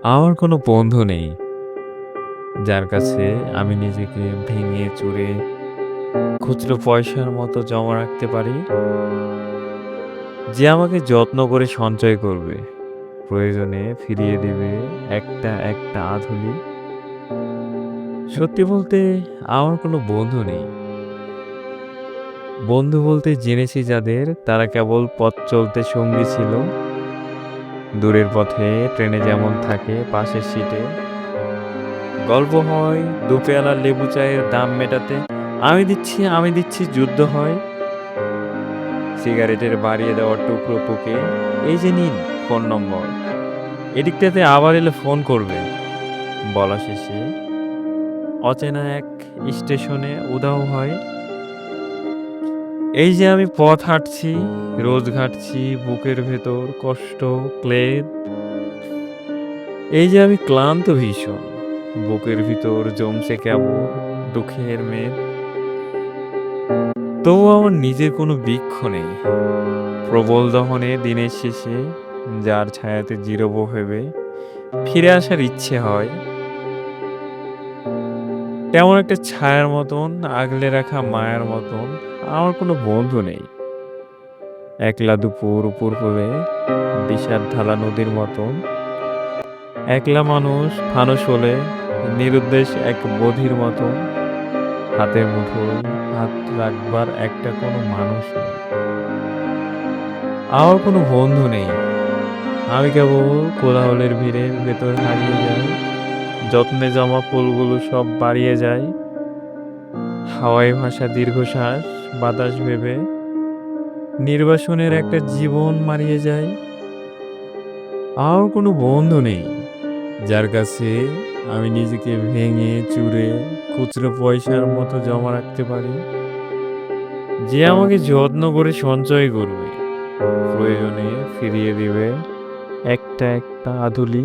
আমার কোনো বন্ধু নেই, যার কাছে আমি নিজেকে ভেঙে চুরে খুচরো পয়সার মতো জমা রাখতে পারি। যে আমাকে যত্ন করে সঞ্চয় করবে, প্রয়োজনে ফিরিয়ে দিবে একটা আধুলি। সত্যি বলতে আমার কোনো বন্ধু নেই। বন্ধু বলতে জেনেছি যাদের, তারা কেবল পথ চলতে সঙ্গী ছিল। দূরের পথে ট্রেনে যেমন থাকে পাশের সিটে। গল্প হয় দুপেয়ালা লেবু চায়ের দাম মেটাতে। আমি দিচ্ছি যুদ্ধ হয় সিগারেটের বাড়িয়ে দেওয়ার টুকরো পুকে। এই যে নিন ফোন নম্বর, এদিকটাতে আবার এলে ফোন করবে বলা শেষে অচেনা এক স্টেশনে উধাও হয়। এই যে আমি পথ হাঁটছি, রোজ ঘাটছি বুকের ভেতর কষ্ট, ক্লেদ। এই যে আমি ক্লান্ত ভীষণ, বুকের ভিতর জমছে কেবল দুঃখের মেদ। তবু আমার নিজের কোনো বৃক্ষ নেই। প্রবল দহনে দিনের শেষে যার ছায়াতে জিরবো ভেবে ফিরে আসার ইচ্ছে হয়, তেমন একটা ছায়ার মতন, আগলে রাখা মায়ার মতন আমার কোনো বন্ধু নেই। একলা দুপুর উপর হলে বিষাদ ঢালা নদীর মতন, একলা মানুষ ফানুস হলে নিরুদ্দেশ এক বধির মতন। হাতের মুঠোয় হাত রাখবার একটা কোনো মানুষ নেই। আমার কোনো বন্ধু নেই। আমি কেবল কোলাহলের ভিড়ের ভেতর হারিয়ে যাই। যত্নে জমা ফুলগুলো সব বাড়িয়ে যায়। হাওয়ায় ভাসা দীর্ঘশ্বাস বাতাস ভেবে নির্বাসনের একটা জীবন মারিয়ে যায়। আমার কোনো বন্ধু নেই, যার কাছে আমি নিজেকে ভেঙে চুরে খুচরো পয়সার মতো জমা রাখতে পারি। যে আমাকে যত্ন করে সঞ্চয় করবে, প্রয়োজনে ফিরিয়ে দিবে একটা আধুলি।